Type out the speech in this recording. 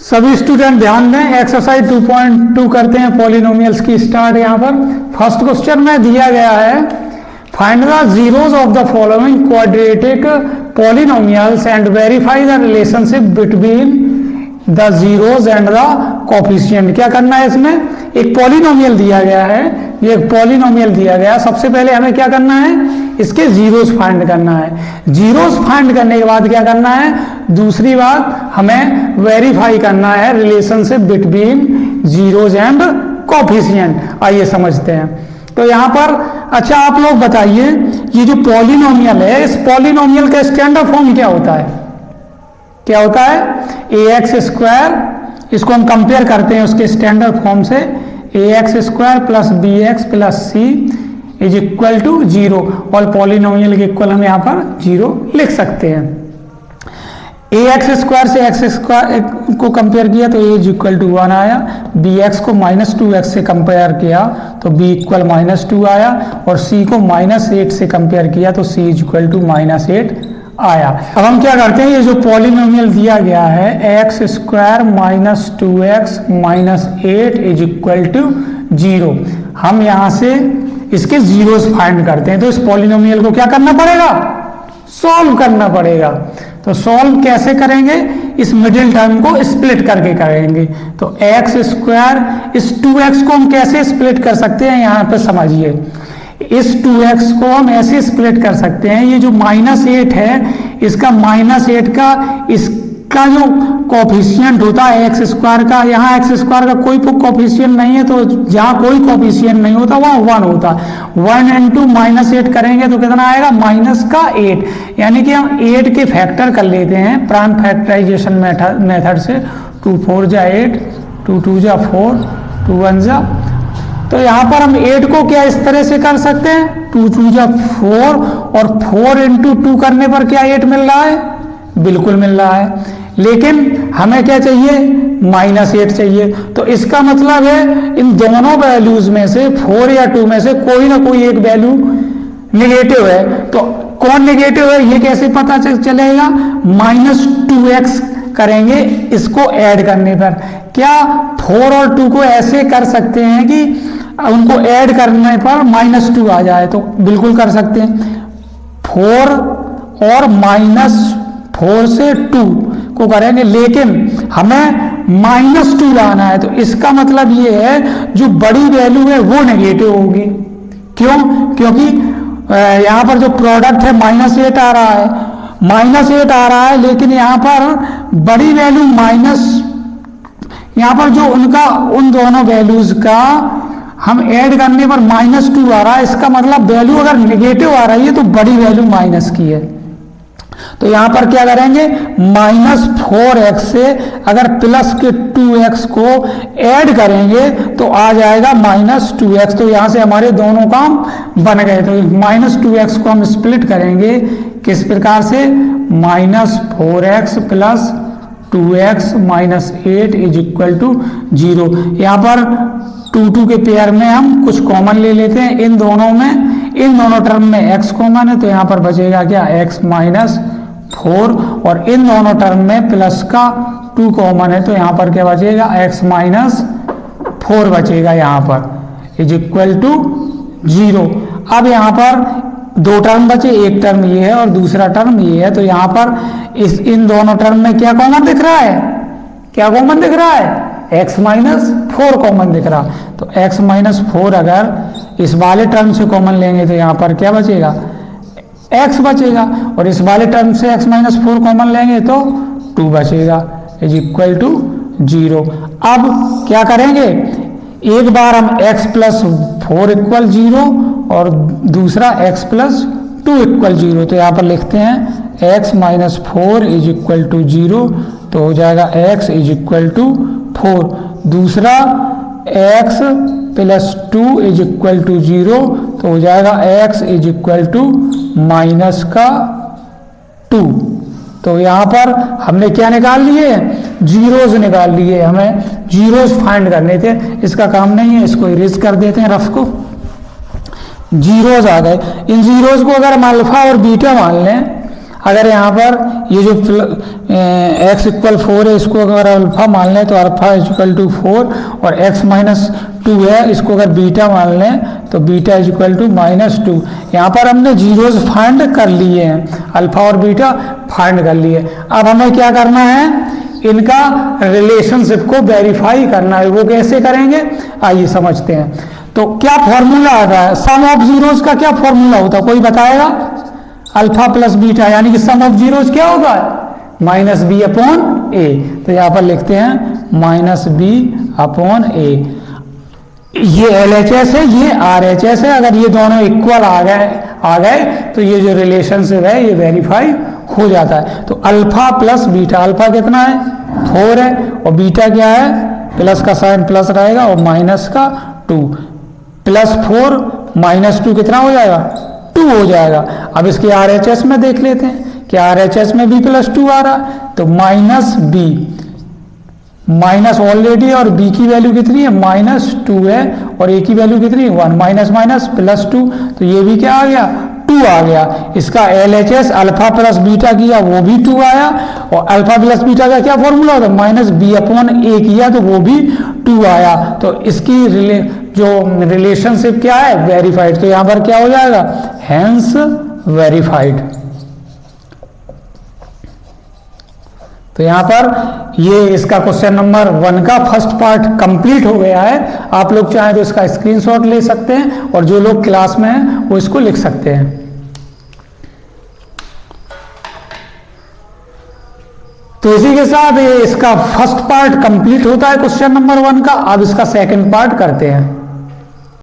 सभी स्टूडेंट ध्यान दें, एक्सरसाइज 2.2 करते हैं पॉलिनोमियल्स की स्टार्ट। यहाँ पर फर्स्ट क्वेश्चन में दिया गया है, find the zeros of the following quadratic polynomials and verify the relationship between the zeros and the coefficient. क्या करना है, इसमें एक पॉलिनोमियल दिया गया है, ये एक पॉलिनोमियल दिया गया है। सबसे पहले हमें क्या करना है, इसके जीरोस फाइंड करना है। जीरोस फाइंड करने के बाद क्या करना है, दूसरी बात हमें वेरीफाई करना है relationship between zeros and coefficient. आइए समझते हैं। तो यहाँ पर अच्छा आप लोग बताइए, ये जो पॉलिनोमियल है, इस पॉलिनोमियल का स्टैंडर्ड फॉर्म क्या होता है? क्या होता है? ax स्क्वायर, इसको हम कंपेयर करते हैं उसके स्टैंडर्ड फॉर्म से, ax square plus bx plus c is equal to 0। और पॉलिनोमियल के इक्वल हम यहाँ पर 0 लिख सकते हैं। ax स्क्वायर से x स्क्वायर को कंपेयर किया तो a इज इक्वल टू 1 आया, bx को माइनस 2x से कंपेयर किया तो b इक्वल माइनस 2 आया, और c को माइनस 8 से कंपेयर किया तो c is equal to minus 8 आया। अब हम क्या करते हैं, ये जो पॉलिनोमियल दिया गया है x square minus 2x minus 8 is equal to 0, हम यहाँ से इसके जीरोस फाइंड करते हैं। तो इस पॉलिनोमियल को क्या करना पड़ेगा, सॉल्व करना पड़ेगा। तो सॉल्व कैसे करेंगे, इस मिडिल टर्म को स्प्लिट करके करेंगे। तो एक्स स्क्वायर, इस 2x को हम कैसे स्प्लिट कर सकते हैं, यहाँ पे समझिए। इस 2x को हम ऐसे स्प्लिट कर सकते हैं, ये जो माइनस 8 है, इसका माइनस 8 का इसका जो कोफिशिएंट होता है एक्स स्क्वायर का, यहाँ एक्स स्क्वायर का कोई कोफिशिएंट नहीं है, तो जहाँ कोई कोफिशिएंट नहीं होता वहाँ 1 होता। 1 इंटू माइनस 8 करेंगे तो कितना आएगा, माइनस का 8। यानी कि हम 8 के फैक्टर कर लेते हैं प्राइम फैक्टराइजेशन मेथड से। 2 4 जा 8, 2 2 जा 4, 2 1 जा। तो यहाँ पर हम 8 को क्या इस तरह से कर सकते हैं, 2 2 जा 4, और 4 इंटू 2 करने पर क्या 8 मिल रहा है, बिल्कुल मिल रहा है। लेकिन हमें क्या चाहिए, माइनस 8 चाहिए। तो इसका मतलब है इन दोनों वैल्यूज में से 4 या 2 में से कोई ना कोई एक वैल्यू निगेटिव है। तो कौन निगेटिव है ये कैसे पता चलेगा, माइनस 2x करेंगे इसको ऐड करने पर। क्या 4 और 2 को ऐसे कर सकते हैं कि उनको ऐड करने पर माइनस 2 आ जाए, तो बिल्कुल कर सकते हैं। 4 और माइनस 4 से 2 को करेंगे, लेकिन हमें माइनस 2 लाना है। तो इसका मतलब ये है जो बड़ी वैल्यू है वो नेगेटिव होगी। क्यों? क्योंकि यहाँ पर जो प्रोडक्ट है माइनस 8 आ रहा है, माइनस 8 आ रहा है, लेकिन यहाँ पर बड़ी वैल्यू माइनस, यहाँ पर जो उनका उन दोनों वैल्यूज का हम ऐड करने पर माइनस 2 आ रहा है। इसका मतलब वैल्यू अगर निगेटिव आ रही है तो बड़ी वैल्यू माइनस की है। तो यहाँ पर क्या करेंगे, माइनस 4x से अगर प्लस के 2x को ऐड करेंगे तो आ जाएगा माइनस 2x। तो यहाँ से हमारे दोनों काम बन गए। तो माइनस 2x को हम स्प्लिट करेंगे किस प्रकार से, minus 4x plus 2x minus 8 is equal to 0। यहाँ पर 2 2 के पेयर में हम कुछ कॉमन ले लेते हैं। इन दोनों टर्म में x कॉमन है, तो यहाँ पर बचेगा क्या, x माइनस 4, और इन दोनों टर्म में प्लस का 2 कॉमन है, तो यहाँ पर क्या बचेगा, x माइनस 4 बचेगा यहाँ पर इज इक्वल टू 0। अब यहाँ पर 2 टर्म बचे, एक टर्म ये है और दूसरा टर्म ये है। तो यहाँ पर इन दोनों टर्म में क्या कॉमन दिख रहा है, क्या कॉमन दिख रहा है, x माइनस 4 कॉमन दिख रहा। तो x माइनस 4 अगर इस वाले टर्म से कॉमन लेंगे तो यहाँ पर क्या बचेगा, x बचेगा, और इस वाले टर्म से x माइनस 4 कॉमन लेंगे तो 2 बचेगा इज इक्वल टू 0। अब क्या करेंगे, एक बार हम x प्लस 4 इक्वल 0 और दूसरा x प्लस 2 इक्वल 0। तो यहाँ पर लिखते हैं x minus 4 is equal to 0, तो हो जाएगा x इज इक्वल टू 4। दूसरा x plus 2 is equal to 0, तो हो जाएगा x is equal to minus का 2। तो यहाँ पर हमने क्या निकाल लिए, जीरोस निकाल लिए। हमें जीरोस फाइंड करने थे, इसका काम नहीं है, इसको इरेज कर देते हैं रफ को। जीरोस आ गए। इन जीरोस को अगर हम अल्फा और बीटा मान लें, अगर यहाँ पर ये जो x इक्वल 4 है, इसको अगर अल्फा मान लें तो अल्फा इक्वल टू 4, और x माइनस 2 है, इसको अगर बीटा मान लें तो बीटा इक्वल टू -2। यहाँ पर हमने जीरोज फाइंड कर लिए हैं, अल्फा और बीटा फाइंड कर लिए। अब हमें क्या करना है, इनका रिलेशनशिप को वेरीफाई करना है। वो कैसे करेंगे, आइए समझते हैं। तो क्या फॉर्मूला आता है, सम ऑफ जीरोज का क्या फॉर्मूला होता है, कोई बताएगा? अल्फा प्लस बीटा, यानी कि सम ऑफ जीरोज क्या होगा, -b अपॉन ए। तो यहाँ पर लिखते हैं -b अपॉन ए। ये LHS है, ये RHS है। अगर ये दोनों इक्वल आ गए तो ये जो रिलेशनशिप है ये वेरीफाई हो जाता है। तो अल्फा प्लस बीटा, अल्फा कितना है 4 है, और बीटा क्या है, प्लस का साइन प्लस रहेगा और माइनस का 2, +4 -2 कितना हो जाएगा, 2 हो जाएगा। अब इसके RHS में देख लेते हैं कि RHS में भी +2 आ रहा है, तो -b माइनस ऑलरेडी, और b की वैल्यू कितनी है, -2 है, और a की वैल्यू कितनी है 1, माइनस माइनस +2, तो ये भी क्या आ गया, 2 आ गया। इसका LHS अल्फा प्लस बीटा किया वो भी 2 आया, और अल्फा प्लस बीटा का क्या फॉर्मूला होता है, -b अपॉन a किया तो वो भी 2 आया। तो इसकी जो रिलेशनशिप क्या है, वेरीफाइड। तो यहाँ पर क्या हो जाएगा, हेंस वेरीफाइड। तो यहाँ पर ये इसका क्वेश्चन नंबर 1 का फर्स्ट पार्ट कंप्लीट हो गया है। आप लोग चाहें तो इसका स्क्रीनशॉट ले सकते हैं, और जो लोग क्लास में हैं वो इसको लिख सकते हैं। तो इसी के साथ ये इसका फर्स्ट पार्ट कंप्लीट होता है क्वेश्चन नंबर 1 का। अब इसका सेकंड पार्ट करते हैं।